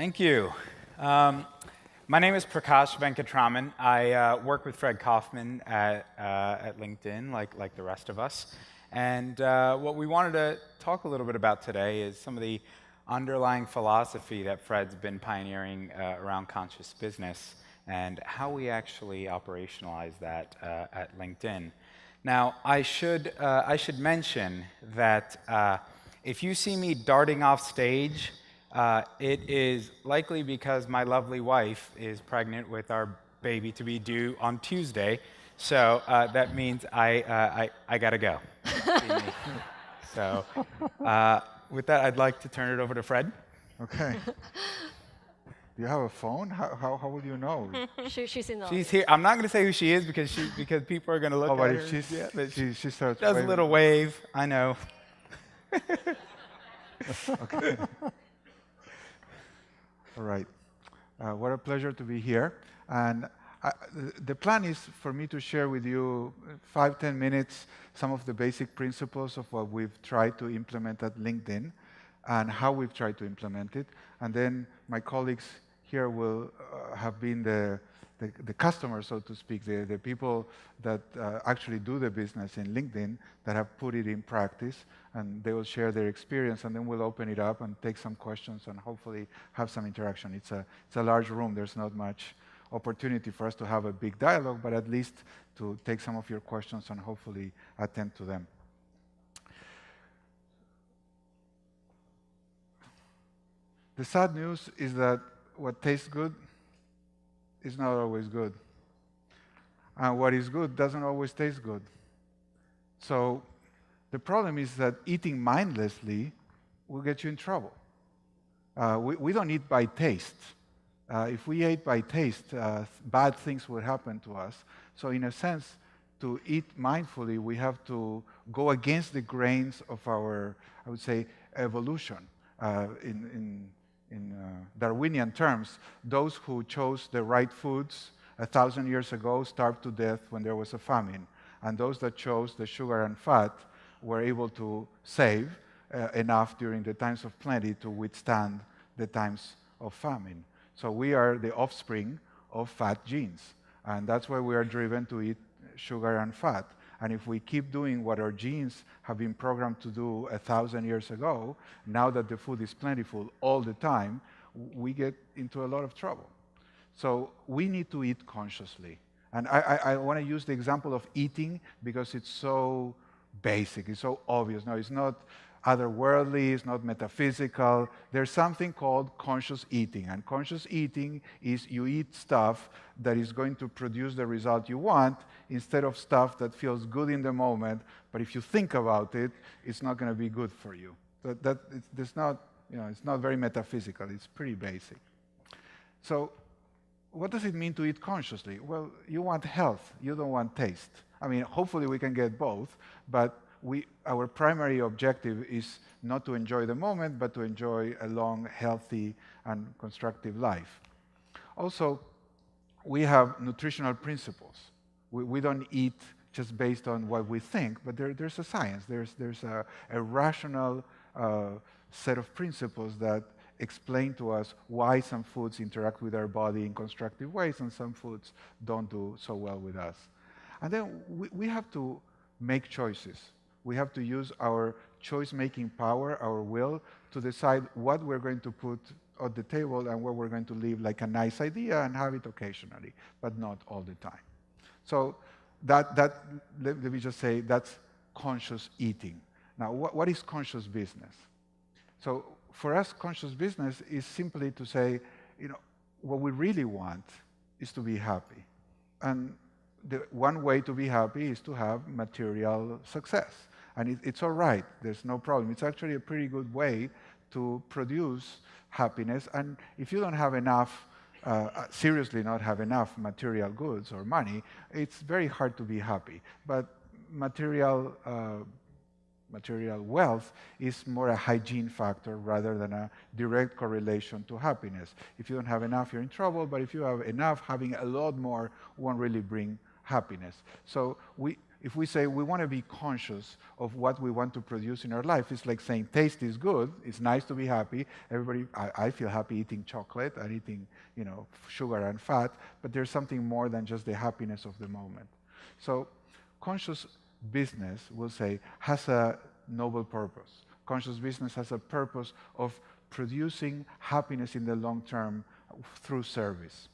Thank you. My name is Prakash Venkataraman. I work with Fred Kofman at LinkedIn, like the rest of us. And what we wanted to talk a little bit about today is some of the underlying philosophy that Fred's been pioneering around conscious business and how we actually operationalize that at LinkedIn. Now, I should mention that if you see me darting off stage, it is likely because my lovely wife is pregnant with our baby to be due on Tuesday, so that means I gotta go. So with that, I'd like to turn it over to Fred. Okay. Do you have a phone? How would you know? She's in the She's here. I'm not going to say who she is because people are going to look but at if her. she starts Does a waving. little wave. I know. Okay. All right. What a pleasure to be here. And the plan is for me to share with you 5-10 minutes some of the basic principles of what we've tried to implement at LinkedIn and how we've tried to implement it. And then my colleagues here will have been the customers, so to speak, the people that actually do the business in LinkedIn that have put it in practice, and they will share their experience, and then we'll open it up and take some questions and hopefully have some interaction. It's a large room. There's not much opportunity for us to have a big dialogue, but at least to take some of your questions and hopefully attend to them. The sad news is that what tastes good is not always good. And what is good doesn't always taste good. So the problem is that eating mindlessly will get you in trouble. We don't eat by taste. If we ate by taste, bad things would happen to us. So in a sense, to eat mindfully, we have to go against the grains of our, I would say, evolution. In Darwinian terms, those who chose the right foods 1,000 years ago starved to death when there was a famine. And those that chose the sugar and fat were able to save enough during the times of plenty to withstand the times of famine. So we are the offspring of fat genes. And that's why we are driven to eat sugar and fat. And if we keep doing what our genes have been programmed to do 1,000 years ago, now that the food is plentiful all the time, we get into a lot of trouble. So we need to eat consciously. And I want to use the example of eating because it's so basic, it's so obvious. No, it's not otherworldly, it's not metaphysical. There's something called conscious eating. And conscious eating is you eat stuff that is going to produce the result you want instead of stuff that feels good in the moment, but if you think about it, it's not going to be good for you. It's not very metaphysical, it's pretty basic. So what does it mean to eat consciously? Well, you want health, you don't want taste. I mean, hopefully we can get both, but our primary objective is not to enjoy the moment, but to enjoy a long, healthy, and constructive life. Also, we have nutritional principles. We don't eat just based on what we think, but there's a science. There's a rational set of principles that explain to us why some foods interact with our body in constructive ways and some foods don't do so well with us. And then we have to make choices. We have to use our choice-making power, our will, to decide what we're going to put on the table and what we're going to leave like a nice idea and have it occasionally, but not all the time. So let me just say, that's conscious eating. Now, what is conscious business? So for us, conscious business is simply to say, what we really want is to be happy. And the one way to be happy is to have material success. And it's all right, there's no problem. It's actually a pretty good way to produce happiness. And if you don't have enough, seriously not have enough material goods or money, it's very hard to be happy. But material wealth is more a hygiene factor rather than a direct correlation to happiness. If you don't have enough, you're in trouble, but if you have enough, having a lot more won't really bring happiness. So if we say we want to be conscious of what we want to produce in our life, it's like saying taste is good, it's nice to be happy. Everybody, I feel happy eating chocolate and eating, sugar and fat, but there's something more than just the happiness of the moment. So conscious business, we'll say, has a noble purpose. Conscious business has a purpose of producing happiness in the long term through service.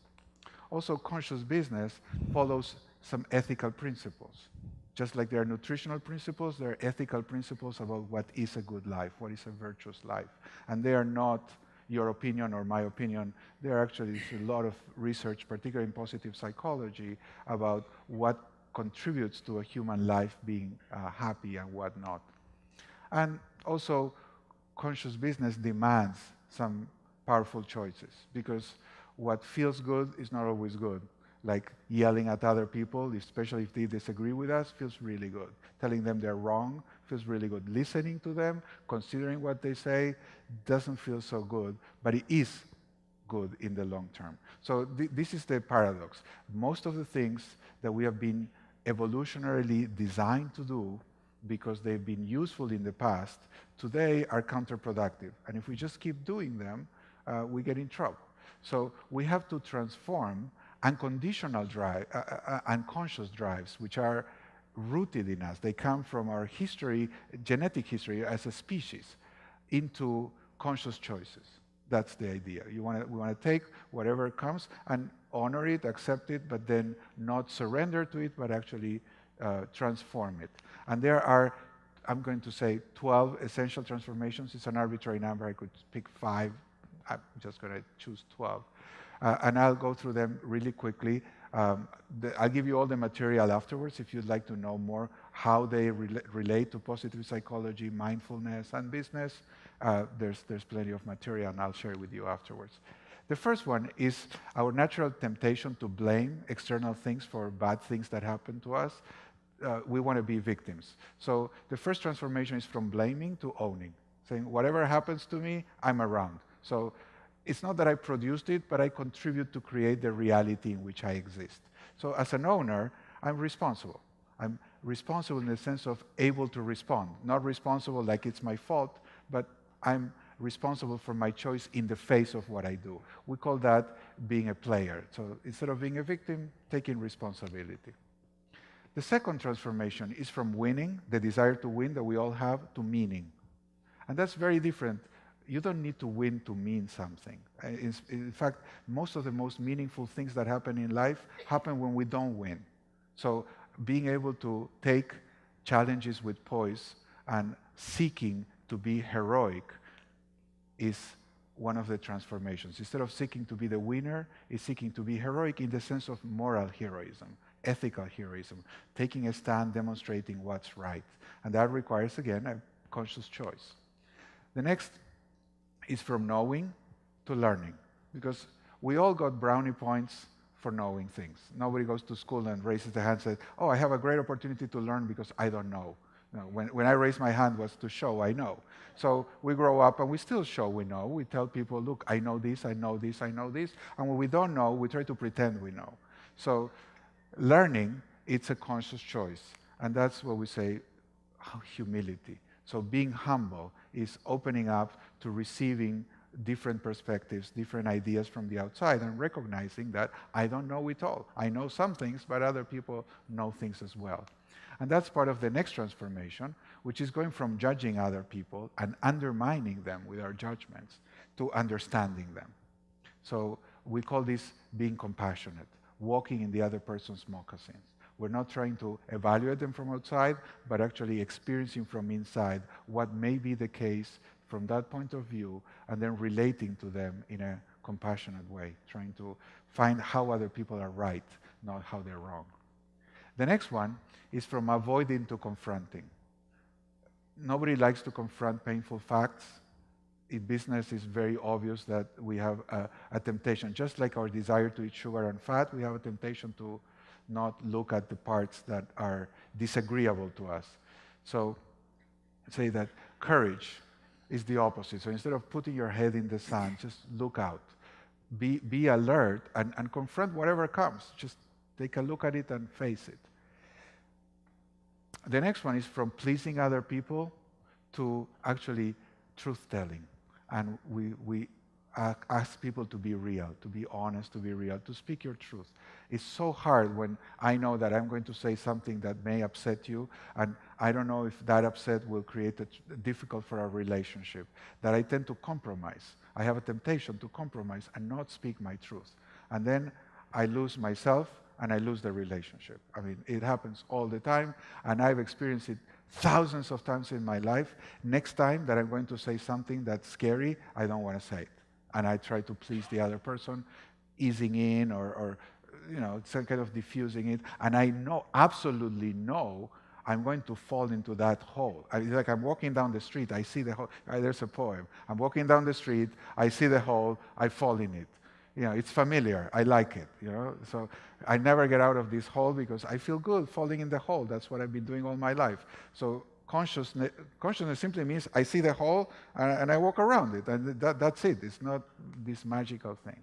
Also, conscious business follows some ethical principles. Just like there are nutritional principles, there are ethical principles about what is a good life, what is a virtuous life. And they are not your opinion or my opinion. There are actually a lot of research, particularly in positive psychology, about what contributes to a human life being happy and what not. And also, conscious business demands some powerful choices, because what feels good is not always good. Like yelling at other people, especially if they disagree with us, feels really good. Telling them they're wrong feels really good. Listening to them, considering what they say, doesn't feel so good, but it is good in the long term. So this is the paradox. Most of the things that we have been evolutionarily designed to do because they've been useful in the past, today are counterproductive. And if we just keep doing them, we get in trouble. So we have to transform unconditional drive, unconscious drives, which are rooted in us. They come from our history, genetic history as a species, into conscious choices. That's the idea. We want to take whatever comes and honor it, accept it, but then not surrender to it, but actually transform it. And there are, I'm going to say, 12 essential transformations. It's an arbitrary number. I could pick 5. I'm just going to choose 12. And I'll go through them really quickly. I'll give you all the material afterwards if you'd like to know more how they relate to positive psychology, mindfulness, and business. There's plenty of material, and I'll share it with you afterwards. The first one is our natural temptation to blame external things for bad things that happen to us. We want to be victims. So the first transformation is from blaming to owning, saying whatever happens to me, I'm around. So it's not that I produced it, but I contribute to create the reality in which I exist. So as an owner, I'm responsible. I'm responsible in the sense of able to respond. Not responsible like it's my fault, but I'm responsible for my choice in the face of what I do. We call that being a player. So instead of being a victim, taking responsibility. The second transformation is from winning, the desire to win that we all have, to meaning. And that's very different. You don't need to win to mean something. In fact, most of the most meaningful things that happen in life happen when we don't win. So being able to take challenges with poise and seeking to be heroic is one of the transformations. Instead of seeking to be the winner, is seeking to be heroic in the sense of moral heroism, ethical heroism, taking a stand, demonstrating what's right. And that requires, again, a conscious choice. The next is from knowing to learning, because we all got brownie points for knowing things. Nobody goes to school and raises their hand and says, oh, I have a great opportunity to learn because I don't know. No, when I raised my hand was to show I know. So we grow up and we still show we know. We tell people, look, I know this, I know this, I know this. And when we don't know, we try to pretend we know. So learning, it's a conscious choice. And that's what we say, humility. So being humble is opening up to receiving different perspectives, different ideas from the outside, and recognizing that I don't know it all. I know some things, but other people know things as well. And that's part of the next transformation, which is going from judging other people and undermining them with our judgments to understanding them. So we call this being compassionate, walking in the other person's moccasins. We're not trying to evaluate them from outside, but actually experiencing from inside what may be the case from that point of view, and then relating to them in a compassionate way, trying to find how other people are right, not how they're wrong. The next one is from avoiding to confronting. Nobody likes to confront painful facts. In business, it's very obvious that we have a temptation. Just like our desire to eat sugar and fat, we have a temptation to not look at the parts that are disagreeable to us. So say that courage is the opposite. So instead of putting your head in the sand, just look out. Be alert and confront whatever comes. Just Take a look at it and face it. The next one is from pleasing other people to actually truth-telling. And we ask people to be real, to be honest, to be real, to speak your truth. It's so hard when I know that I'm going to say something that may upset you, and I don't know if that upset will create it difficult for our relationship, that I tend to compromise. I have a temptation to compromise and not speak my truth. And then I lose myself and I lose the relationship. I mean, it happens all the time, and I've experienced it thousands of times in my life. Next time that I'm going to say something that's scary, I don't want to say it. And I try to please the other person, easing in or some kind of diffusing it. And I know, absolutely know, I'm going to fall into that hole. It's like I'm walking down the street, I see the hole. There's a poem. I'm walking down the street, I see the hole, I fall in it. It's familiar. I like it. So I never get out of this hole because I feel good falling in the hole. That's what I've been doing all my life. So consciousness simply means I see the hole and I walk around it, and that's it. It's not this magical thing.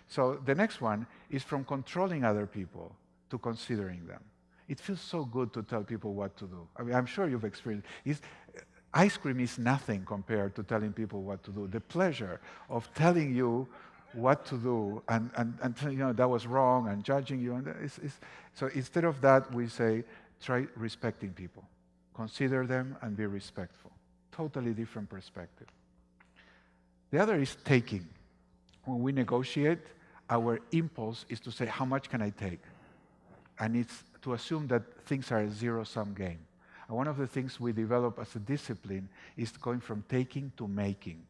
So the next one is from controlling other people to considering them. It feels so good to tell people what to do. I mean, I'm sure you've experienced it. Ice cream is nothing compared to telling people what to do. The pleasure of telling you what to do and telling you that was wrong and judging you. So instead of that, we say, try respecting people. Consider them and be respectful. Totally different perspective. The other is taking. When we negotiate, our impulse is to say, how much can I take? And it's to assume that things are a zero-sum game. And one of the things we develop as a discipline is going from taking to making.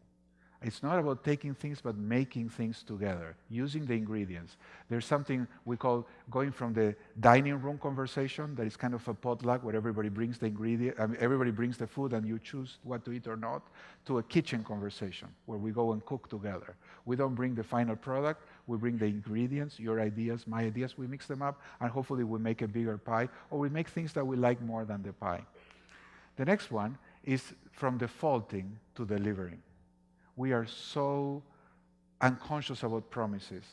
It's not about taking things, but making things together, using the ingredients. There's something we call going from the dining room conversation, that is kind of a potluck where everybody brings the everybody brings the food and you choose what to eat or not, to a kitchen conversation where we go and cook together. We don't bring the final product, we bring the ingredients, your ideas, my ideas, we mix them up, and hopefully we make a bigger pie, or we make things that we like more than the pie. The next one is from defaulting to delivering. We are so unconscious about promises.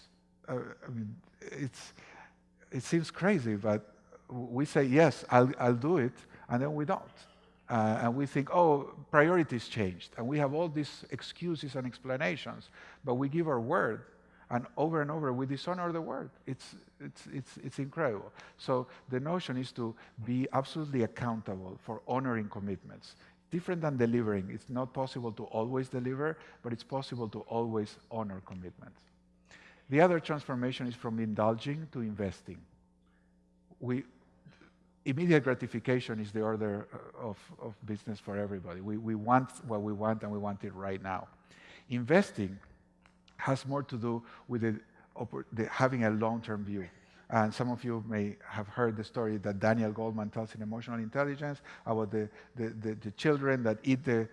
It seems crazy, but we say, yes, I'll do it, and then we don't. And we think, priorities changed. And we have all these excuses and explanations, but we give our word, and over we dishonor the word. It's incredible. So the notion is to be absolutely accountable for honoring commitments. Different than delivering. It's not possible to always deliver, but it's possible to always honor commitments. The other transformation is from indulging to investing. Immediate gratification is the order of business for everybody. We want what we want, and we want it right now. Investing has more to do with having a long-term view. And some of you may have heard the story that Daniel Goleman tells in Emotional Intelligence about the children that eat the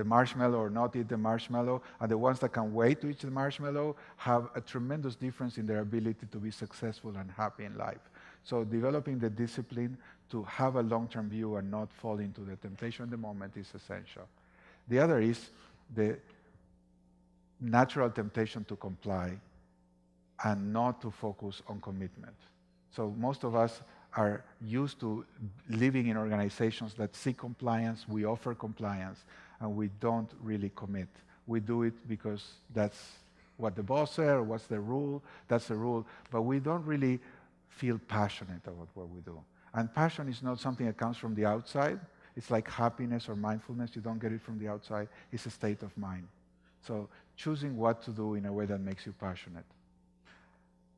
marshmallow or not eat the marshmallow, and the ones that can wait to eat the marshmallow have a tremendous difference in their ability to be successful and happy in life. So developing the discipline to have a long-term view and not fall into the temptation at the moment is essential. The other is the natural temptation to comply and not to focus on commitment. So most of us are used to living in organizations that seek compliance, we offer compliance, and we don't really commit. We do it because that's what the boss said, or what's the rule, that's the rule, but we don't really feel passionate about what we do. And passion is not something that comes from the outside. It's like happiness or mindfulness. You don't get it from the outside. It's a state of mind. So choosing what to do in a way that makes you passionate.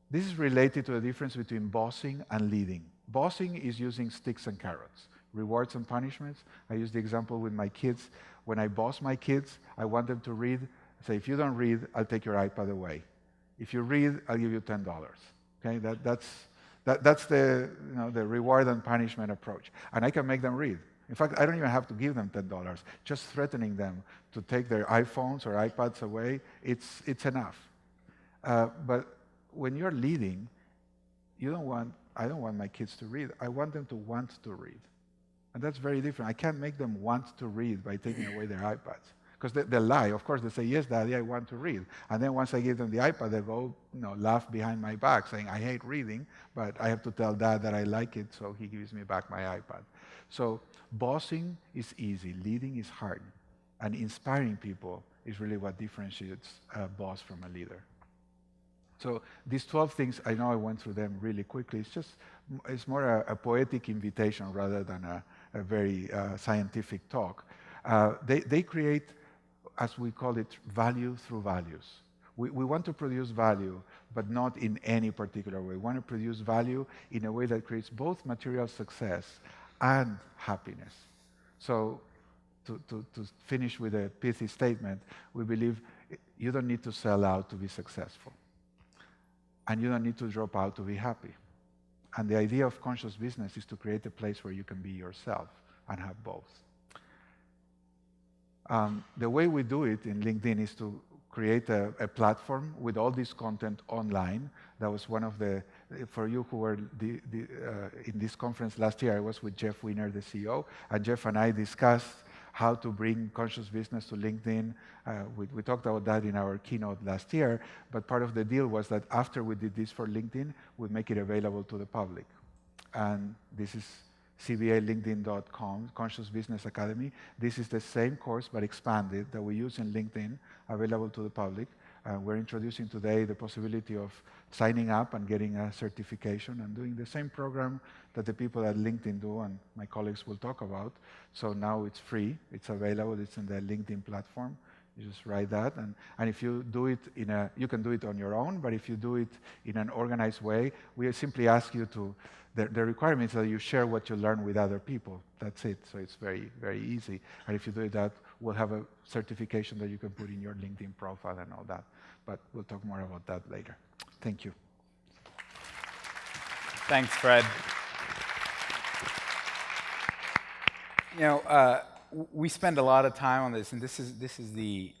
This is related to the difference between bossing and leading. Bossing is using sticks and carrots, rewards and punishments. I use the example with my kids. When I boss my kids, I want them to read. I say, if you don't read, I'll take your iPad away. If you read, I'll give you $10. Okay, that's the reward and punishment approach. And I can make them read. In fact, I don't even have to give them $10. Just threatening them to take their iPhones or iPads away, it's enough. But when you're leading, I don't want my kids to read. I want them to want to read. And that's very different. I can't make them want to read by taking away their iPads. Because they lie. Of course, they say, yes, Daddy, I want to read. And then once I give them the iPad, they go, laugh behind my back, saying, I hate reading, but I have to tell Dad that I like it, so he gives me back my iPad. So bossing is easy. Leading is hard. And inspiring people is really what differentiates a boss from a leader. So these 12 things, I know I went through them really quickly. It's more a poetic invitation rather than a very scientific talk. They create, as we call it, value through values. We want to produce value, but not in any particular way. We want to produce value in a way that creates both material success and happiness. So to finish with a pithy statement, we believe you don't need to sell out to be successful. And you don't need to drop out to be happy. And the idea of conscious business is to create a place where you can be yourself and have both. The way we do it in LinkedIn is to create a platform with all this content online. That was one of the, for you who were in this conference last year, I was with Jeff Weiner, the CEO, and Jeff and I discussed how to bring conscious business to LinkedIn. We talked about that in our keynote last year, but part of the deal was that after we did this for LinkedIn, we'd make it available to the public. And this is cbalinkedin.com, Conscious Business Academy. This is the same course, but expanded, that we use in LinkedIn, available to the public. We're introducing today the possibility of signing up and getting a certification and doing the same program that the people at LinkedIn do, and my colleagues will talk about. So now it's free, it's available, it's in the LinkedIn platform. You just write that, and if you do it you can do it on your own, but if you do it in an organized way, we simply ask you to, the requirement is that you share what you learn with other people. That's it, so it's very, very easy. And if you do that, we'll have a certification that you can put in your LinkedIn profile and all that. But we'll talk more about that later. Thank you. Thanks, Fred. We spend a lot of time on this, and this is the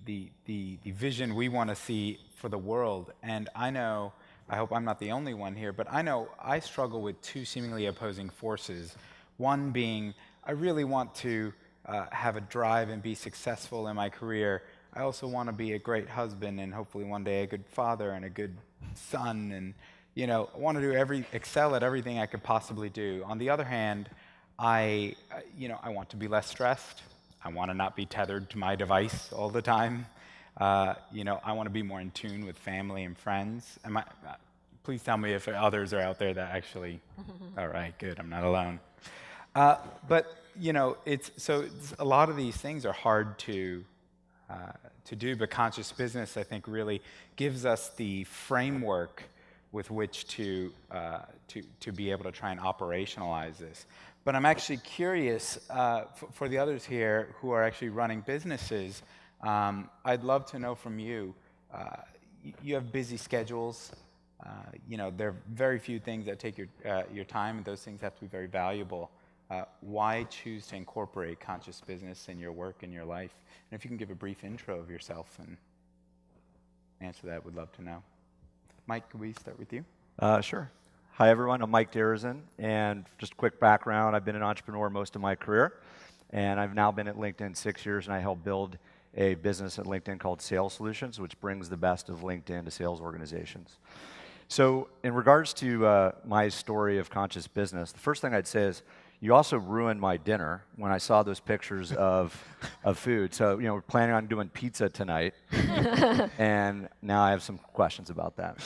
vision we want to see for the world. And I hope I'm not the only one here, but I know I struggle with two seemingly opposing forces. One being, I really want to have a drive and be successful in my career. I also want to be a great husband and hopefully one day a good father and a good son, and I want to excel at everything I could possibly do. On the other hand, I want to be less stressed. I want to not be tethered to my device all the time. I want to be more in tune with family and friends. Please tell me if others are out there that actually. All right, good. I'm not alone. But it's a lot of these things are hard to do. But conscious business, I think, really gives us the framework with which to be able to try and operationalize this. But I'm actually curious, for the others here who are actually running businesses, I'd love to know from you, you have busy schedules. There are very few things that take your time, and those things have to be very valuable. Why choose to incorporate conscious business in your work and your life? And if you can give a brief intro of yourself and answer that, we'd love to know. Mike, can we start with you? Sure. Hi, everyone. I'm Mike Derezin, and just a quick background. I've been an entrepreneur most of my career, and I've now been at LinkedIn 6 years, and I helped build a business at LinkedIn called Sales Solutions, which brings the best of LinkedIn to sales organizations. So in regards to my story of conscious business, the first thing I'd say is you also ruined my dinner when I saw those pictures of food. So, we're planning on doing pizza tonight, and now I have some questions about that.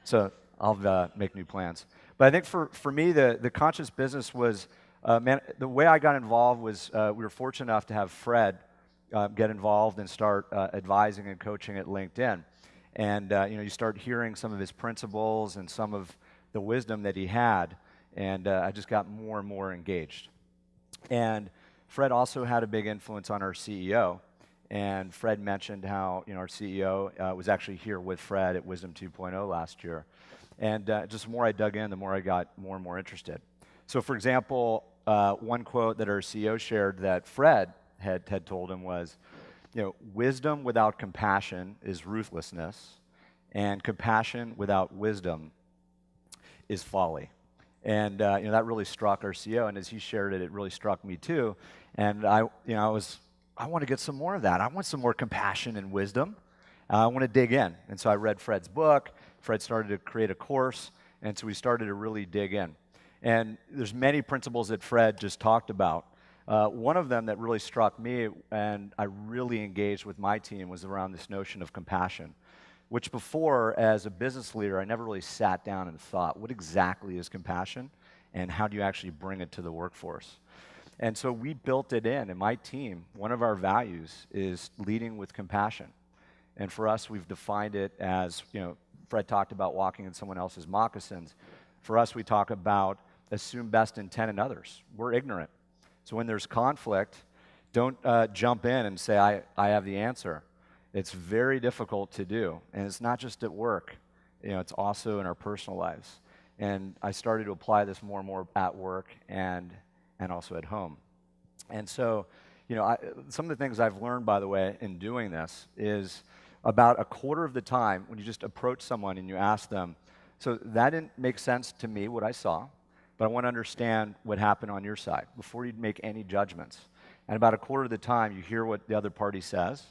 So I'll make new plans. But I think for me, the conscious business was, the way I got involved was we were fortunate enough to have Fred get involved and start advising and coaching at LinkedIn. And you start hearing some of his principles and some of the wisdom that he had, and I just got more and more engaged. And Fred also had a big influence on our CEO, and Fred mentioned how our CEO was actually here with Fred at Wisdom 2.0 last year. And just the more I dug in, the more I got more and more interested. So for example, one quote that our CEO shared that Fred had told him was, wisdom without compassion is ruthlessness, and compassion without wisdom is folly. And that really struck our CEO, and as he shared it, it really struck me too. And I was I want to get some more of that. I want some more compassion and wisdom. I want to dig in. And so I read Fred's book. Fred started to create a course, and so we started to really dig in. And there's many principles that Fred just talked about. One of them that really struck me, and I really engaged with my team, was around this notion of compassion, which before, as a business leader, I never really sat down and thought, what exactly is compassion, and how do you actually bring it to the workforce? And so we built it in my team, one of our values is leading with compassion. And for us, we've defined it as, Fred talked about walking in someone else's moccasins. For us, we talk about assume best intent in others. We're ignorant. So when there's conflict, don't jump in and say, I have the answer. It's very difficult to do. And it's not just at work. It's also in our personal lives. And I started to apply this more and more at work and also at home. And so, some of the things I've learned, by the way, in doing this is about a quarter of the time when you just approach someone and you ask them, so that didn't make sense to me, what I saw, but I want to understand what happened on your side before you make any judgments. And about a quarter of the time, you hear what the other party says,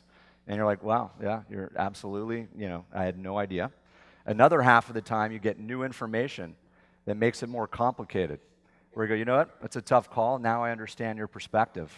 and you're like, wow, yeah, you're absolutely, I had no idea. Another half of the time, you get new information that makes it more complicated. Where you go, you know what, that's a tough call. Now I understand your perspective.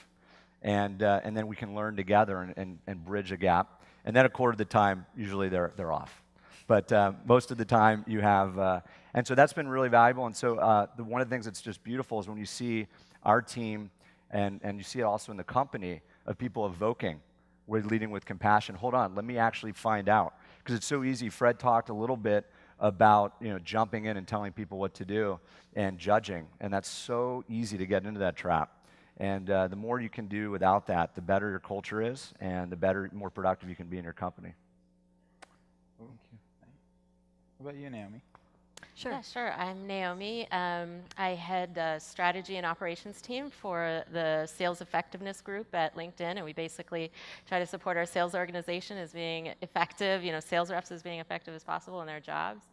And then we can learn together and bridge a gap. And then a quarter of the time, usually they're off. But most of the time you have, and so that's been really valuable. And so one of the things that's just beautiful is when you see our team, and you see it also in the company, of people evoking, we're leading with compassion. Hold on, let me actually find out. Because it's so easy. Fred talked a little bit about jumping in and telling people what to do and judging, and that's so easy to get into that trap. And the more you can do without that, the better your culture is, and the better, more productive you can be in your company. Thank you. What about you, Naomi? Sure. Yeah, sure. I'm Naomi. I head the strategy and operations team for the sales effectiveness group at LinkedIn, and we basically try to support our sales organization as being effective, sales reps as being effective as possible in their jobs.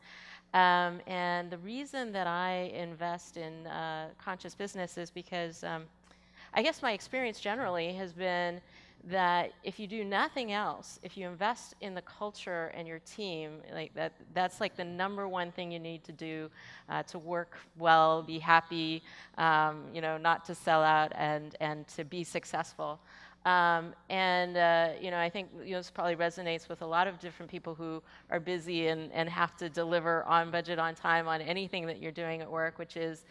And the reason that I invest in conscious business is because I guess my experience generally has been that if you do nothing else, if you invest in the culture and your team, that's like the number one thing you need to do to work well, be happy, not to sell out and to be successful. I think this probably resonates with a lot of different people who are busy and have to deliver on budget, on time, on anything that you're doing at work, which is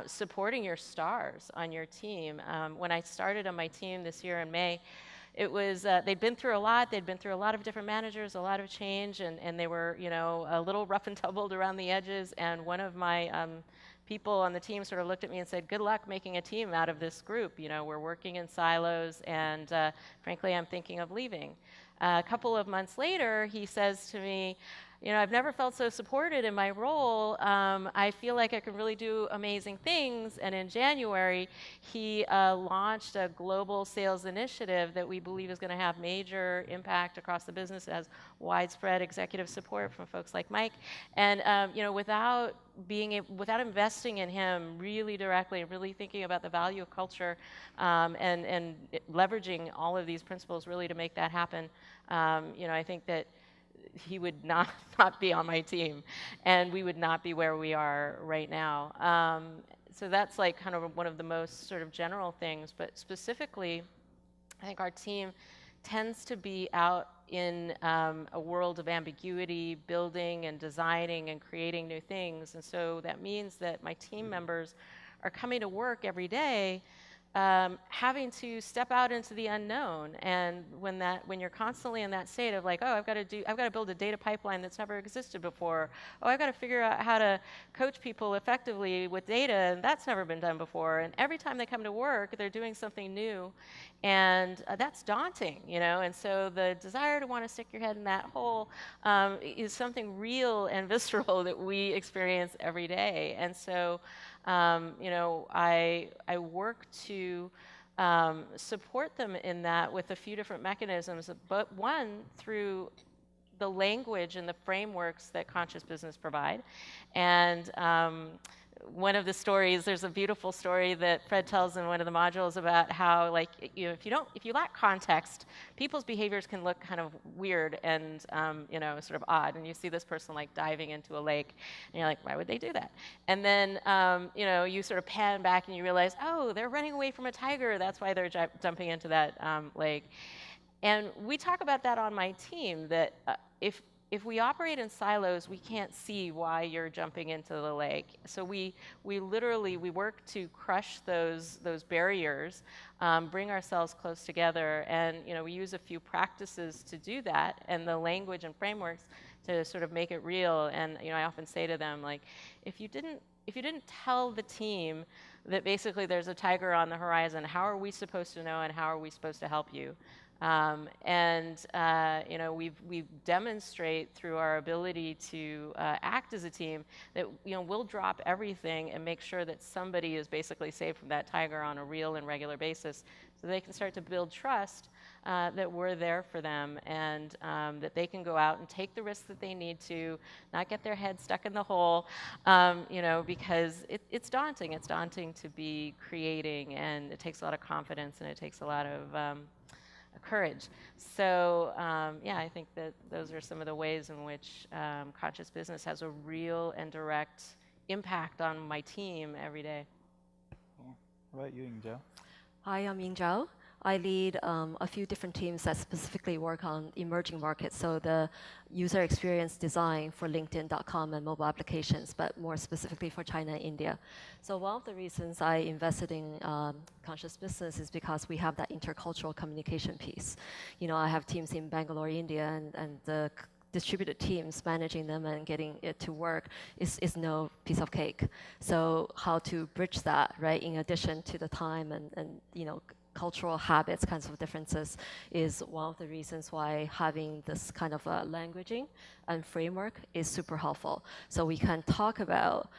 supporting your stars on your team. When I started on my team this year in May, it was they'd been through a lot. They'd been through a lot of different managers, a lot of change, and they were a little rough and tumbled around the edges. And one of my people on the team sort of looked at me and said, "Good luck making a team out of this group. We're working in silos, and frankly, I'm thinking of leaving." A couple of months later, he says to me, I've never felt so supported in my role. I feel like I can really do amazing things. And in January, he launched a global sales initiative that we believe is going to have major impact across the business. It has widespread executive support from folks like Mike. And without investing in him really directly and really thinking about the value of culture and leveraging all of these principles really to make that happen, I think that he would not be on my team, and we would not be where we are right now. So that's like kind of one of the most sort of general things, but specifically, I think our team tends to be out in a world of ambiguity, building and designing and creating new things, and so that means that my team members are coming to work every day having to step out into the unknown. And when you're constantly in that state of like, oh, I've got to build a data pipeline that's never existed before. Oh, I've got to figure out how to coach people effectively with data, and that's never been done before. And every time they come to work, they're doing something new, and that's daunting, And so the desire to want to stick your head in that hole is something real and visceral that we experience every day. And so I work to support them in that with a few different mechanisms, but one, through the language and the frameworks that conscious business provide. And one of the stories, there's a beautiful story that Fred tells in one of the modules about how, like, if you lack context, people's behaviors can look kind of weird and, sort of odd. And you see this person like diving into a lake, and you're like, why would they do that? And then, you sort of pan back and you realize, oh, they're running away from a tiger. That's why they're jumping into that lake. And we talk about that on my team, that if we operate in silos, we can't see why you're jumping into the lake. So we literally work to crush those barriers, bring ourselves close together, and we use a few practices to do that, and the language and frameworks to sort of make it real. And I often say to them, like, if you didn't tell the team that basically there's a tiger on the horizon, how are we supposed to know, and how are we supposed to help you? We demonstrate through our ability to act as a team that we'll drop everything and make sure that somebody is basically saved from that tiger on a real and regular basis, so they can start to build trust that we're there for them, and that they can go out and take the risks that they need to, not get their head stuck in the hole, because it's daunting. It's daunting to be creating, and it takes a lot of confidence, and it takes a lot of courage. So I think that those are some of the ways in which conscious business has a real and direct impact on my team every day. Cool. How about you, Yingzhao? Hi, I'm Yingzhao. I lead a few different teams that specifically work on emerging markets, so the user experience design for LinkedIn.com and mobile applications, but more specifically for China and India. So one of the reasons I invested in conscious business is because we have that intercultural communication piece. I have teams in Bangalore, India, and the distributed teams, managing them and getting it to work is no piece of cake. So how to bridge that, right, in addition to the time and cultural habits, kinds of differences, is one of the reasons why having this kind of languaging and framework is super helpful. So we can talk about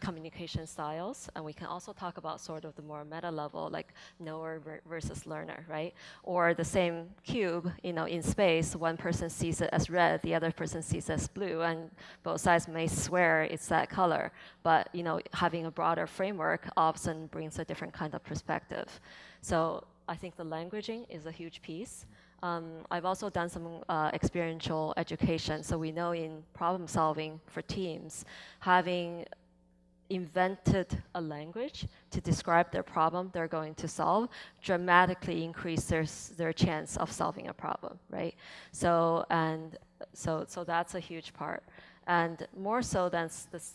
communication styles, and we can also talk about sort of the more meta level, like knower versus learner, right? Or the same cube, in space, one person sees it as red, the other person sees it as blue, and both sides may swear it's that color. But having a broader framework often brings a different kind of perspective. So I think the languaging is a huge piece. I've also done some experiential education. So we know in problem solving for teams, having invented a language to describe their problem they're going to solve dramatically increases their chance of solving a problem, right? So that's a huge part. And more so than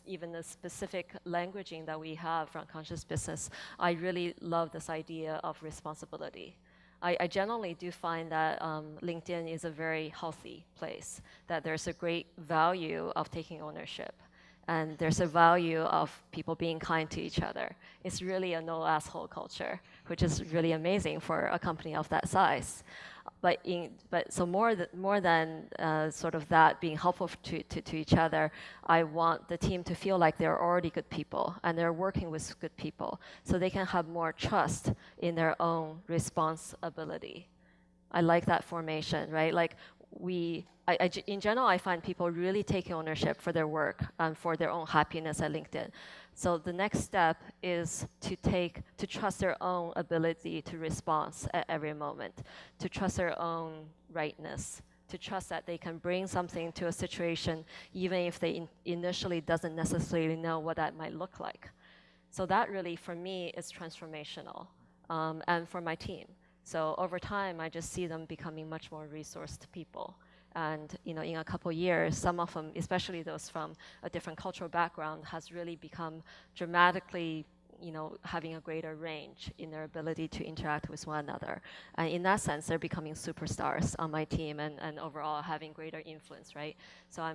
even the specific languaging that we have from conscious business, I really love this idea of responsibility. I generally do find that LinkedIn is a very healthy place, that there's a great value of taking ownership. And there's a value of people being kind to each other. It's really a no asshole culture, which is really amazing for a company of that size. So more than sort of that being helpful to each other, I want the team to feel like they're already good people and they're working with good people, so they can have more trust in their own responsibility. I like that formation, right? Like in general, I find people really taking ownership for their work and for their own happiness at LinkedIn. So the next step is to trust their own ability to respond at every moment, to trust their own rightness, to trust that they can bring something to a situation even if they initially doesn't necessarily know what that might look like. So that really, for me, is transformational, and for my team. So over time, I just see them becoming much more resourced people. And in a couple of years, some of them, especially those from a different cultural background, has really become dramatically, having a greater range in their ability to interact with one another. And in that sense, they're becoming superstars on my team and overall having greater influence, right? So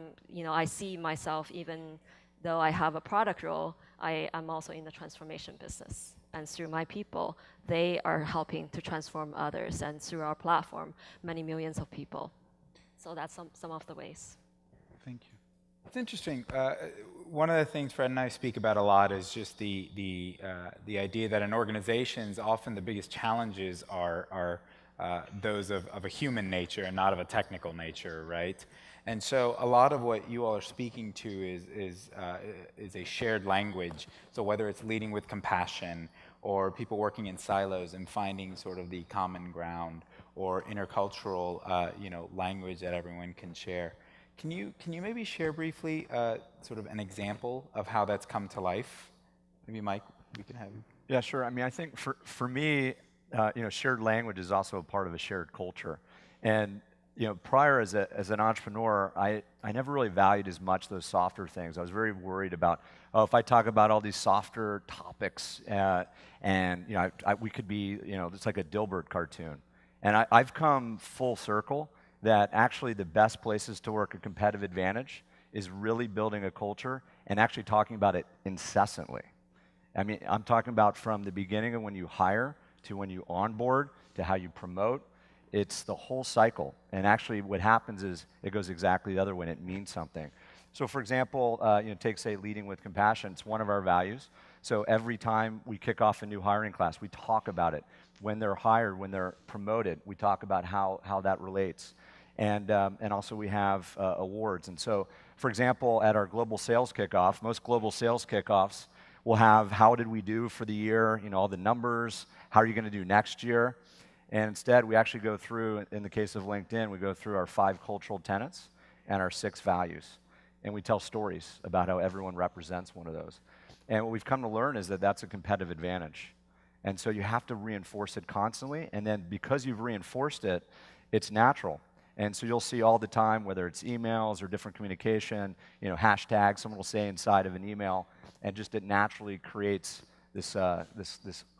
I see myself, even though I have a product role, I'm also in the transformation business. And through my people, they are helping to transform others. And through our platform, many millions of people. So that's some of the ways. Thank you. It's interesting. One of the things Fred and I speak about a lot is just the idea that in organizations, often the biggest challenges are those of a human nature and not of a technical nature, right? And so a lot of what you all are speaking to is a shared language. So whether it's leading with compassion, or people working in silos and finding sort of the common ground, or intercultural language that everyone can share. Can you maybe share briefly sort of an example of how that's come to life? Maybe Mike, we can have you. Yeah, sure. I mean, I think for me, shared language is also a part of a shared culture. And prior as an entrepreneur, I never really valued as much those softer things. I was very worried about, if I talk about all these softer topics, and we could be, it's like a Dilbert cartoon. And I've come full circle that actually the best places to work a competitive advantage is really building a culture and actually talking about it incessantly. I mean, I'm talking about from the beginning of when you hire to when you onboard to how you promote. It's the whole cycle. And actually what happens is it goes exactly the other way, and it means something. So for example, take, say, leading with compassion. It's one of our values. So every time we kick off a new hiring class, we talk about it. When they're hired, when they're promoted, we talk about how that relates. And also we have awards. And so, for example, at our global sales kickoff, most global sales kickoffs will have how did we do for the year, all the numbers, how are you going to do next year? And instead, we actually go through, in the case of LinkedIn, we go through our 5 cultural tenets and our 6 values. And we tell stories about how everyone represents one of those. And what we've come to learn is that that's a competitive advantage. And so you have to reinforce it constantly. And then because you've reinforced it, it's natural. And so you'll see all the time, whether it's emails or different communication, hashtags, someone will say inside of an email, and just it naturally creates this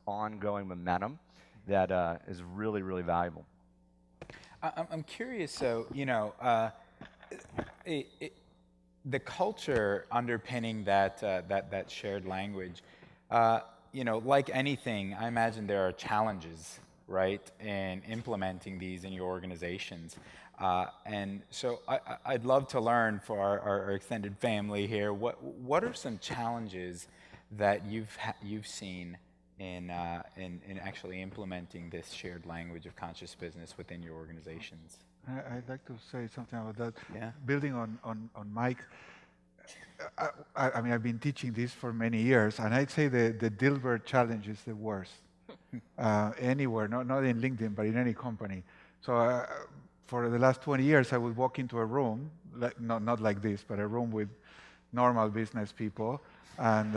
ongoing momentum that is really, really valuable. I'm curious, so, the culture underpinning that shared language, like anything, I imagine there are challenges, right, in implementing these in your organizations. And so I'd love to learn for our extended family here, what are some challenges that you've seen in actually implementing this shared language of conscious business within your organizations? I'd like to say something about that. Yeah. Building on Mike, I mean, I've been teaching this for many years, and I'd say the Dilbert challenge is the worst anywhere, not in LinkedIn, but in any company. So for the last 20 years, I would walk into a room, not like this, but a room with normal business people, and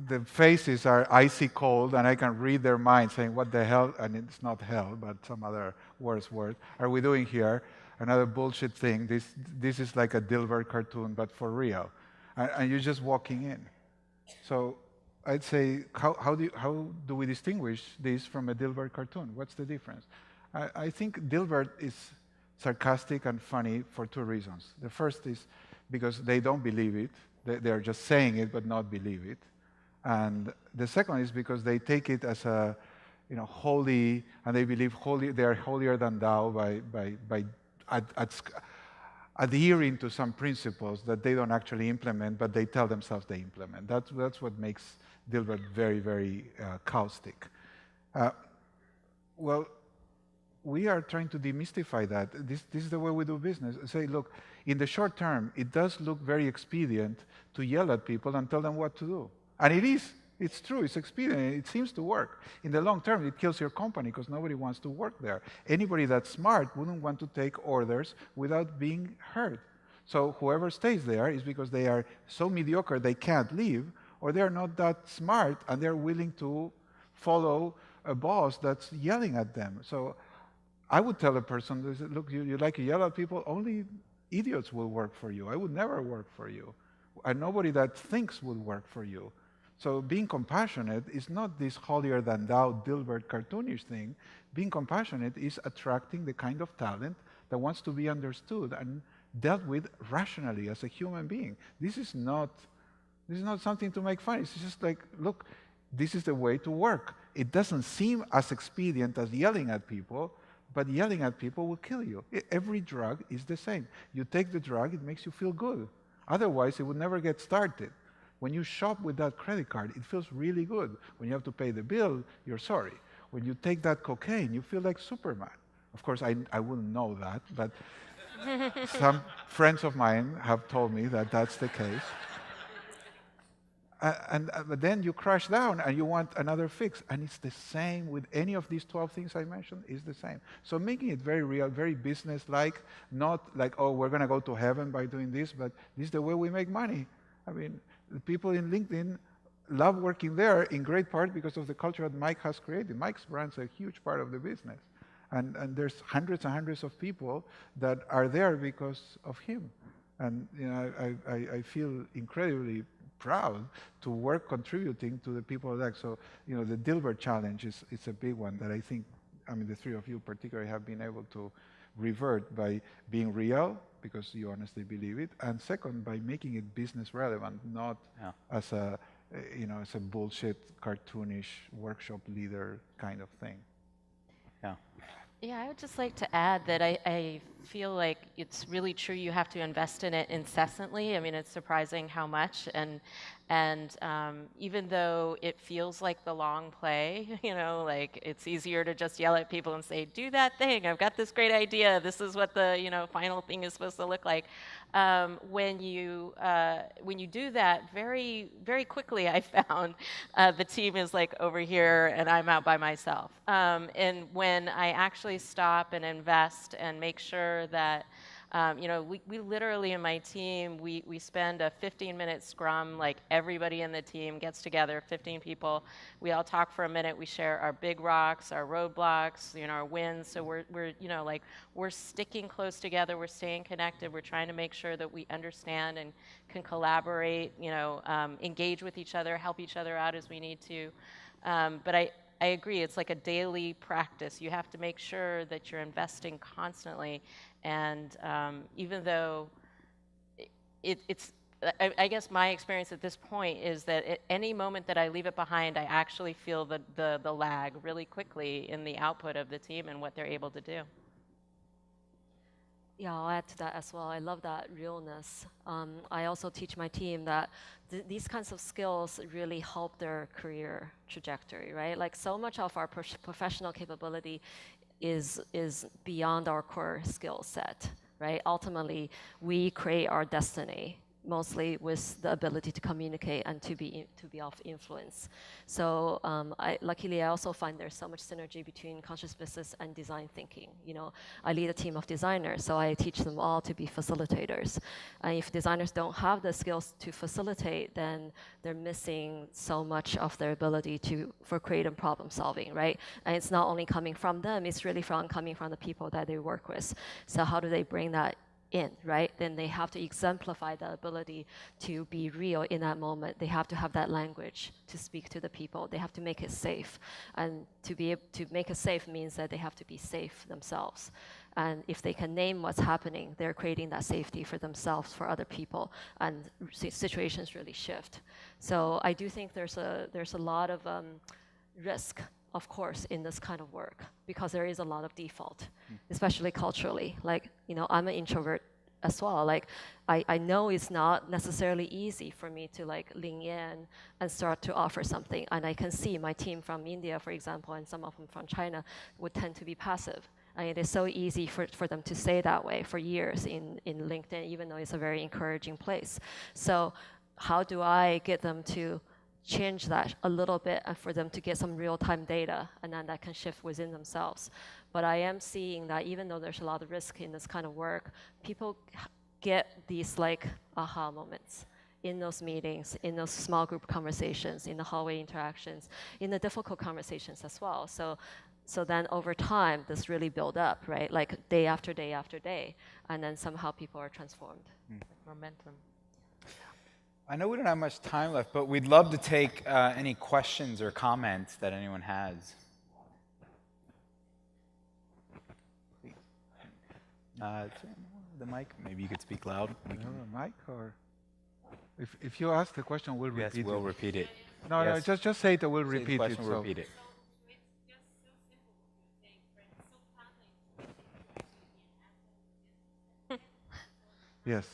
the faces are icy cold, and I can read their minds saying, what the hell, and it's not hell, but some other worse word, are we doing here? Another bullshit thing. This is like a Dilbert cartoon, but for real. And you're just walking in. So I'd say, how do we distinguish this from a Dilbert cartoon? What's the difference? I think Dilbert is sarcastic and funny for 2 reasons. The first is because they don't believe it. They're just saying it, but not believe it. And the second is because they take it as a, holy, and they believe they are holier than thou by adhering to some principles that they don't actually implement, but they tell themselves they implement. That's what makes Dilbert very, very caustic. Well, we are trying to demystify that. This is the way we do business. Say, look, in the short term, it does look very expedient to yell at people and tell them what to do. And it is. It's true. It's expedient. It seems to work. In the long term, it kills your company because nobody wants to work there. Anybody that's smart wouldn't want to take orders without being heard. So whoever stays there is because they are so mediocre they can't leave, or they're not that smart and they're willing to follow a boss that's yelling at them. So I would tell a person, look, you like to yell at people? Only idiots will work for you. I would never work for you. And nobody that thinks would work for you. So being compassionate is not this holier-than-thou Dilbert cartoonish thing. Being compassionate is attracting the kind of talent that wants to be understood and dealt with rationally as a human being. This is not something to make fun. It's just like, look, this is the way to work. It doesn't seem as expedient as yelling at people, but yelling at people will kill you. Every drug is the same. You take the drug, it makes you feel good. Otherwise, it would never get started. When you shop with that credit card, it feels really good. When you have to pay the bill, you're sorry. When you take that cocaine, you feel like Superman. Of course, I wouldn't know that, but some friends of mine have told me that that's the case. But then you crash down and you want another fix. And it's the same with any of these 12 things I mentioned, is the same. So making it very real, very business-like, not like, oh, we're going to go to heaven by doing this, but this is the way we make money. I mean, the people in LinkedIn love working there in great part because of the culture that Mike has created. Mike's brand's a huge part of the business. And there's hundreds and hundreds of people that are there because of him. And you know, I feel incredibly proud to work contributing to the people like. So, you know, the Dilbert challenge is a big one that I think, I mean, the three of you particularly have been able to revert by being real, because you honestly believe it, and second, by making it business relevant, not as a, you know, as a bullshit, cartoonish workshop leader kind of thing. Yeah. Yeah, I would just like to add that I feel like it's really true. You have to invest in it incessantly. I mean, it's surprising how much. And even though it feels like the long play, you know, like it's easier to just yell at people and say, do that thing. I've got this great idea. This is what the, you know, final thing is supposed to look like. When you do that, very, very quickly, I found the team is like over here and I'm out by myself. And when I actually stop and invest and make sure that, you know, we literally in my team, we spend a 15-minute scrum, like everybody in the team gets together, 15 people. We all talk for a minute. We share our big rocks, our roadblocks, you know, our wins. So we're you know, like we're sticking close together. We're staying connected. We're trying to make sure that we understand and can collaborate, you know, engage with each other, help each other out as we need to. But I agree, it's like a daily practice. You have to make sure that you're investing constantly. And even though I guess my experience at this point is that at any moment that I leave it behind, I actually feel the lag really quickly in the output of the team and what they're able to do. Yeah, I'll add to that as well. I love that realness. I also teach my team that these kinds of skills really help their career trajectory, right? Like so much of our professional capability is beyond our core skill set, right? Ultimately, we create our destiny, mostly with the ability to communicate and to be of influence. So luckily, I also find there's so much synergy between conscious business and design thinking. You know, I lead a team of designers, so I teach them all to be facilitators. And if designers don't have the skills to facilitate, then they're missing so much of their ability for creative problem solving, right? And it's not only coming from them, it's really coming from the people that they work with. So how do they bring that in, right? Then they have to exemplify the ability to be real in that moment. They have to have that language to speak to the people. They have to make it safe. And to be able to make it safe means that they have to be safe themselves. And if they can name what's happening, they're creating that safety for themselves, for other people, and situations really shift. So I do think there's a lot of risk, of course, in this kind of work, because there is a lot of default, especially culturally. Like, you know, I'm an introvert as well. Like, I know it's not necessarily easy for me to like lean in and start to offer something. And I can see my team from India, for example, and some of them from China would tend to be passive. I mean, it is so easy for them to stay that way for years in LinkedIn, even though it's a very encouraging place. So how do I get them to change that a little bit and for them to get some real-time data, and then that can shift within themselves. But I am seeing that even though there's a lot of risk in this kind of work, people get these like aha moments in those meetings, in those small group conversations, in the hallway interactions, in the difficult conversations as well. So then over time, this really build up, right? Like day after day after day, and then somehow people are transformed. Momentum. I know we don't have much time left, but we'd love to take any questions or comments that anyone has. Please. The mic, maybe you could speak loud. The mic, or if you ask the question, we'll repeat it. Yes, we'll repeat it. No, Yes. no, just say it, we'll Say the repeat it. question, we'll repeat it. Yes.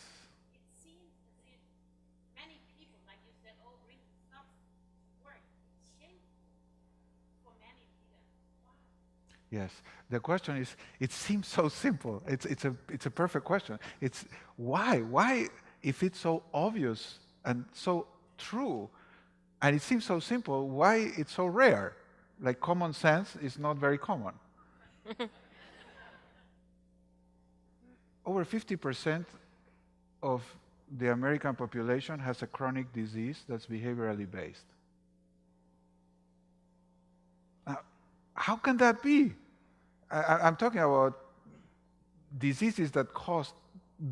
Yes. The question is, it seems so simple. It's a perfect question. It's why? Why, if it's so obvious and so true, and it seems so simple, why it's so rare? Like common sense is not very common. Over 50% of the American population has a chronic disease that's behaviorally based. Now, how can that be? I'm talking about diseases that cost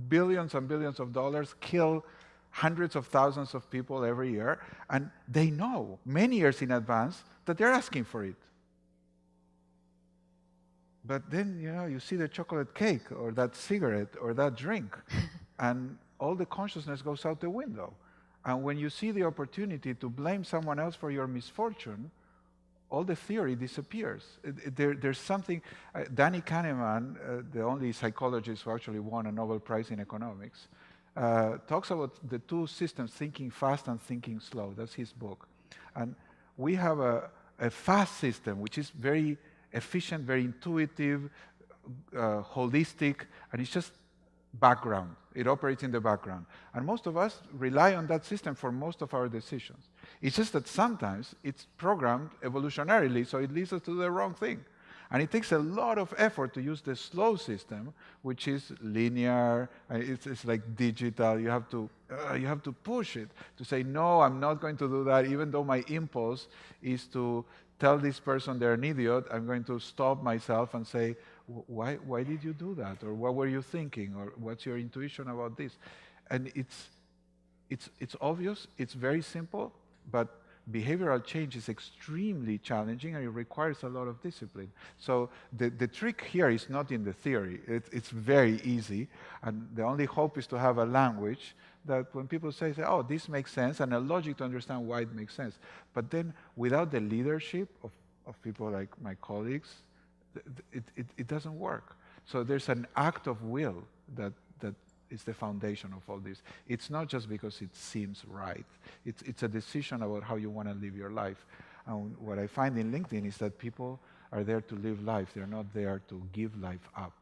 billions and billions of dollars, kill hundreds of thousands of people every year, and they know many years in advance that they're asking for it. But then, you see the chocolate cake or that cigarette or that drink, and all the consciousness goes out the window. And when you see the opportunity to blame someone else for your misfortune, all the theory disappears. There's something. Danny Kahneman, the only psychologist who actually won a Nobel Prize in economics, talks about the two systems, thinking fast and thinking slow. That's his book. And we have a fast system, which is very efficient, very intuitive, holistic, and it's just background. It operates in the background. And most of us rely on that system for most of our decisions. It's just that sometimes it's programmed evolutionarily, so it leads us to the wrong thing. And it takes a lot of effort to use the slow system, which is linear, it's like digital. You have to push it to say, no, I'm not going to do that, even though my impulse is to tell this person they're an idiot. I'm going to stop myself and say, why did you do that? Or what were you thinking? Or what's your intuition about this? And it's obvious, it's very simple, but behavioral change is extremely challenging and it requires a lot of discipline. So the trick here is not in the theory. It's very easy, and the only hope is to have a language that when people say, oh, this makes sense, and a logic to understand why it makes sense. But then without the leadership of people like my colleagues, it doesn't work. So there's an act of will that is the foundation of all this. It's not just because it seems right. It's a decision about how you want to live your life. And what I find in LinkedIn is that people are there to live life. They're not there to give life up.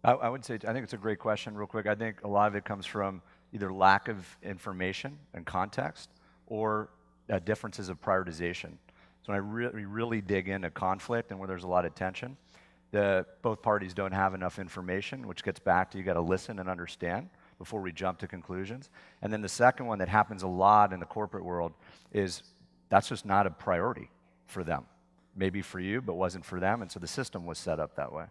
I would say, I think it's a great question, real quick. I think a lot of it comes from either lack of information and context or differences of prioritization. So when we really dig into conflict and where there's a lot of tension, both parties don't have enough information, which gets back to you got to listen and understand before we jump to conclusions. And then the second one that happens a lot in the corporate world is that's just not a priority for them. Maybe for you, but wasn't for them, and so the system was set up that way.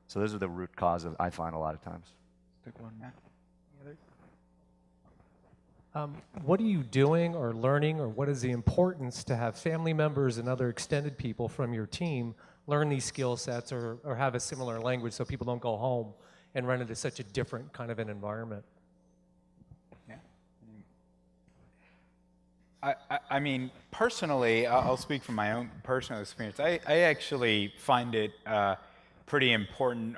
So those are the root cause of, I find a lot of times. Take one, Matt. What are you doing or learning, or what is the importance to have family members and other extended people from your team learn these skill sets or have a similar language so people don't go home and run into such a different kind of an environment? Yeah. I mean, personally, I'll speak from my own personal experience. I actually find it pretty important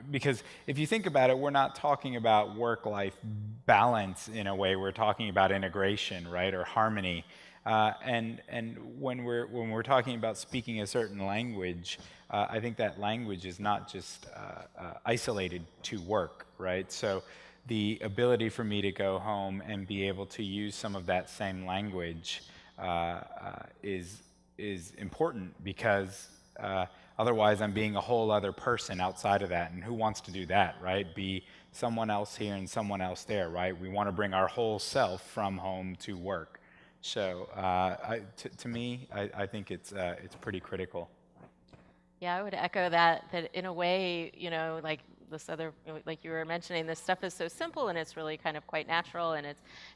because if you think about it, we're not talking about work-life balance in a way. We're talking about integration, right, or harmony. And when we're talking about speaking a certain language, I think that language is not just isolated to work, right? So the ability for me to go home and be able to use some of that same language is important because otherwise I'm being a whole other person outside of that. And who wants to do that, right? Be someone else here and someone else there, right? We want to bring our whole self from home to work. So to me, I think it's pretty critical. Yeah, I would echo that in a way, like like you were mentioning, this stuff is so simple and it's really kind of quite natural, and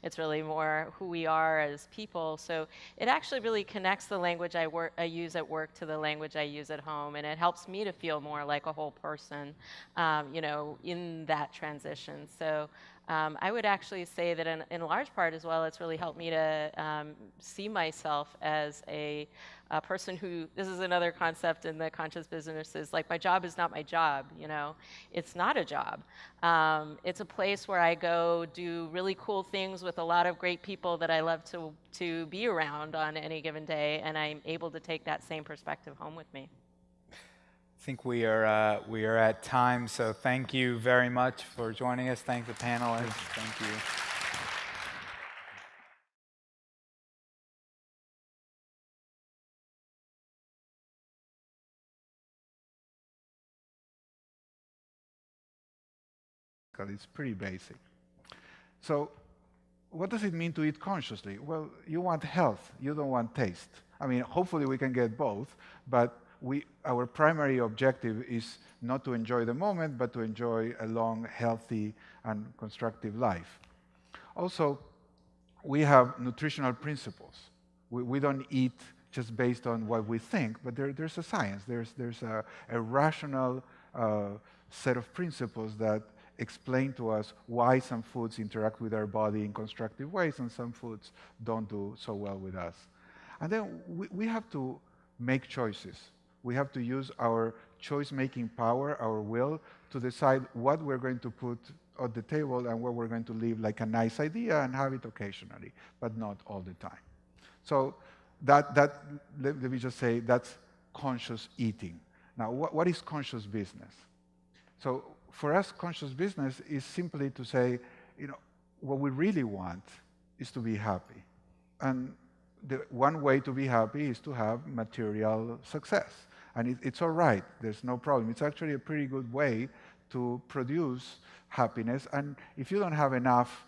it's really more who we are as people. So it actually really connects the language I use at work to the language I use at home, and it helps me to feel more like a whole person, in that transition. So I would actually say that in large part as well, it's really helped me to see myself as a person who, this is another concept in the conscious businesses, like my job is not my job, It's not a job. It's a place where I go do really cool things with a lot of great people that I love to be around on any given day, and I'm able to take that same perspective home with me. think we are at time, so thank you very much for joining us. Thank the panelists. Thank you. It's pretty basic. So what does it mean to eat consciously? Well, you want health, you don't want taste. I mean, hopefully we can get both, but our primary objective is not to enjoy the moment, but to enjoy a long, healthy, and constructive life. Also, we have nutritional principles. We don't eat just based on what we think, but there's a science. There's a rational set of principles that explain to us why some foods interact with our body in constructive ways and some foods don't do so well with us. And then we have to make choices. We have to use our choice-making power, our will, to decide what we're going to put on the table and what we're going to leave like a nice idea and have it occasionally, but not all the time. So let me just say, that's conscious eating. Now, what is conscious business? So for us, conscious business is simply to say, what we really want is to be happy. And the one way to be happy is to have material success. And it's all right, there's no problem. It's actually a pretty good way to produce happiness. And if you don't have enough,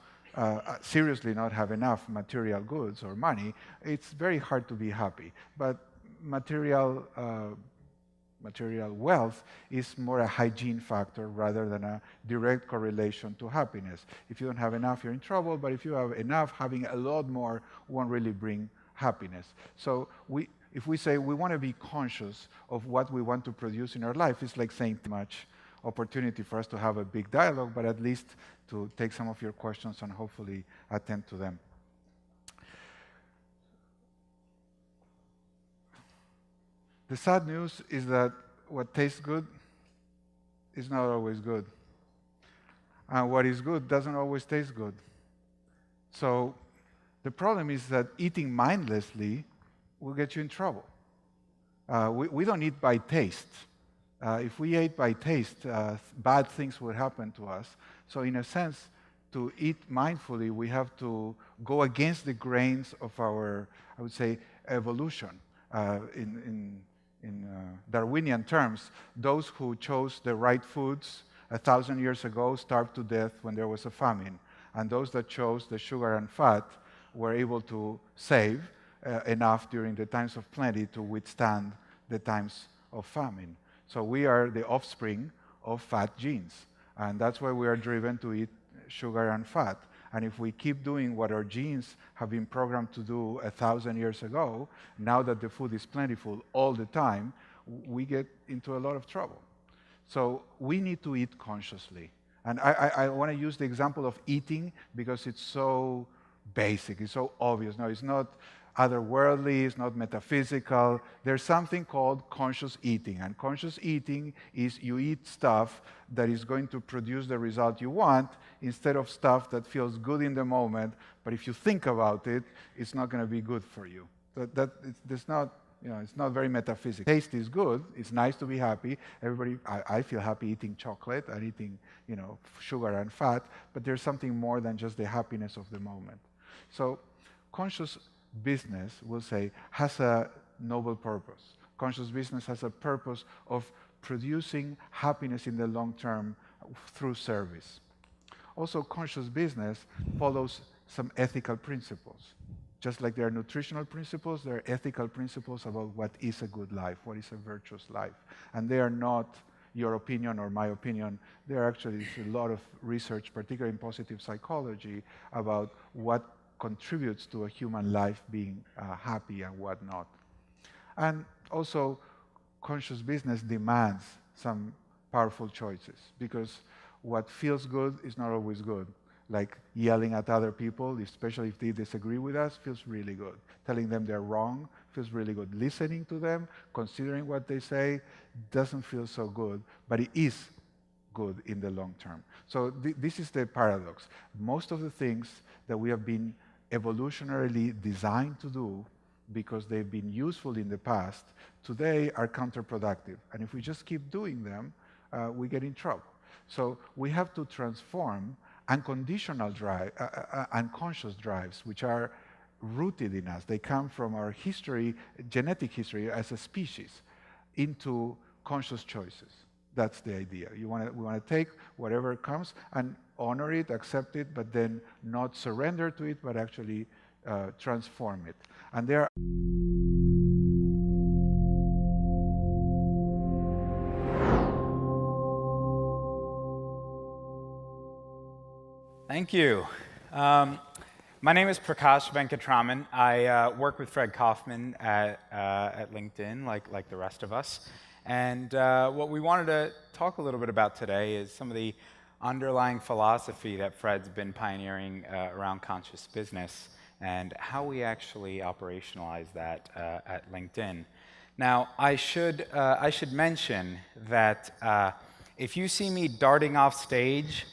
seriously not have enough material goods or money, it's very hard to be happy. But material wealth is more a hygiene factor rather than a direct correlation to happiness. If you don't have enough, you're in trouble, but if you have enough, having a lot more won't really bring happiness. So if we say we want to be conscious of what we want to produce in our life, it's like saying too much opportunity for us to have a big dialogue, but at least to take some of your questions and hopefully attend to them. The sad news is that what tastes good is not always good. And what is good doesn't always taste good. So the problem is that eating mindlessly will get you in trouble. We don't eat by taste. If we ate by taste, bad things would happen to us. So in a sense, to eat mindfully, we have to go against the grains of our, I would say, evolution. In Darwinian terms, those who chose the right foods 1,000 years ago starved to death when there was a famine. And those that chose the sugar and fat were able to save enough during the times of plenty to withstand the times of famine. So we are the offspring of fat genes. And that's why we are driven to eat sugar and fat. And if we keep doing what our genes have been programmed to do 1,000 years ago, now that the food is plentiful all the time, we get into a lot of trouble. So we need to eat consciously. And I want to use the example of eating because it's so basic, it's so obvious. No, it's not otherworldly, it's not metaphysical. There's something called conscious eating. And conscious eating is you eat stuff that is going to produce the result you want instead of stuff that feels good in the moment, but if you think about it, it's not going to be good for you. It's not very metaphysical. Taste is good. It's nice to be happy. I feel happy eating chocolate and eating, sugar and fat, but there's something more than just the happiness of the moment. So conscious business, we'll say, has a noble purpose. Conscious business has a purpose of producing happiness in the long term through service. Also, conscious business follows some ethical principles. Just like there are nutritional principles, there are ethical principles about what is a good life, what is a virtuous life. And they are not your opinion or my opinion. There actually is a lot of research, particularly in positive psychology, about what contributes to a human life being happy and what not. And also, conscious business demands some powerful choices because what feels good is not always good. Like yelling at other people, especially if they disagree with us, feels really good. Telling them they're wrong feels really good. Listening to them, considering what they say, doesn't feel so good, but it is good in the long term. So this is the paradox. Most of the things that we have been evolutionarily designed to do because they've been useful in the past, today are counterproductive. And if we just keep doing them, we get in trouble. So we have to transform unconditional drive, unconscious drives, which are rooted in us. They come from our history, genetic history as a species, into conscious choices. That's the idea. We want to take whatever comes and honor it, accept it, but then not surrender to it, but actually transform it. And there. Thank you. My name is Prakash Venkataraman. I work with Fred Kofman at LinkedIn, like the rest of us. And what we wanted to talk a little bit about today is some of the underlying philosophy that Fred's been pioneering around conscious business and how we actually operationalize that at LinkedIn. Now, I should mention that if you see me darting off stage,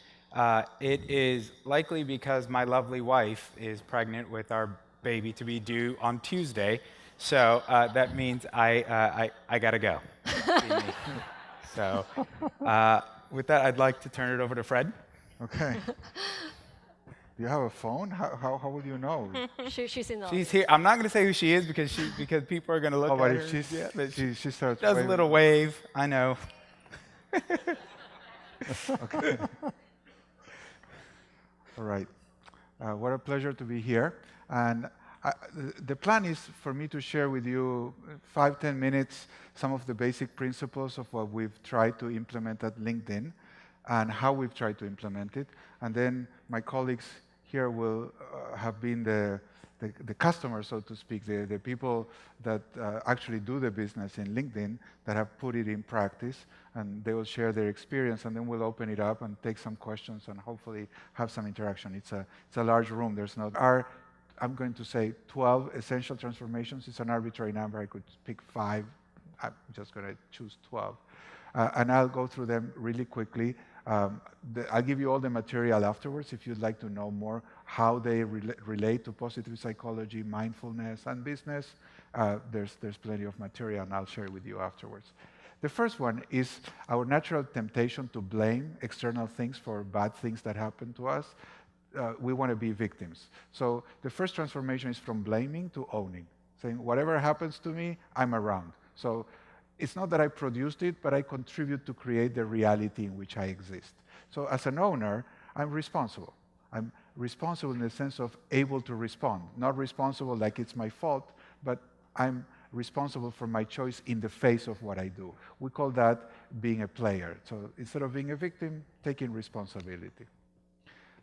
it is likely because my lovely wife is pregnant with our baby to be due on Tuesday, so that means I gotta go. So with that, I'd like to turn it over to Fred. Okay. Do you have a phone? How will you know? She's in the She's here. I'm not going to say who she is because people are going to look at but her. if she starts does a waving. little wave. I know. Okay. All right. What a pleasure to be here. And the plan is for me to share with you 5-10 minutes some of the basic principles of what we've tried to implement at LinkedIn and how we've tried to implement it. And then my colleagues here will have been the customers, so to speak, the people that actually do the business in LinkedIn that have put it in practice, and they will share their experience, and then we'll open it up and take some questions and hopefully have some interaction. It's a large room. There's not I'm going to say 12 essential transformations. It's an arbitrary number. I could pick 5. I'm just going to choose 12. And I'll go through them really quickly. I'll give you all the material afterwards if you'd like to know more how they relate to positive psychology, mindfulness, and business. There's plenty of material, and I'll share it with you afterwards. The first one is our natural temptation to blame external things for bad things that happen to us. We want to be victims. So the first transformation is from blaming to owning, saying whatever happens to me, I'm around. So it's not that I produced it, but I contribute to create the reality in which I exist. So as an owner, I'm responsible. I'm responsible in the sense of able to respond. Not responsible like it's my fault, but I'm responsible for my choice in the face of what I do. We call that being a player. So instead of being a victim, taking responsibility.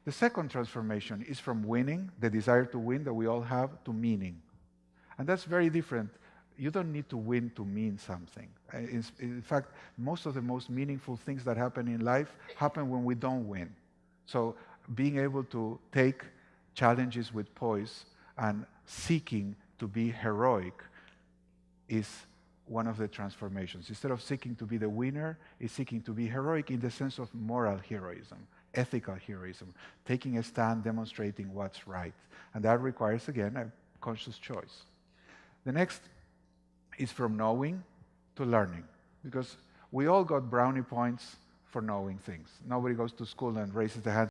The second transformation is from winning, the desire to win that we all have, to meaning. And that's very different. You don't need to win to mean something. In fact, most of the most meaningful things that happen in life happen when we don't win. So being able to take challenges with poise and seeking to be heroic is one of the transformations. Instead of seeking to be the winner, is seeking to be heroic in the sense of moral heroism, ethical heroism, taking a stand, demonstrating what's right. And that requires, again, a conscious choice. The next is from knowing to learning, because we all got brownie points for knowing things. Nobody goes to school and raises their hand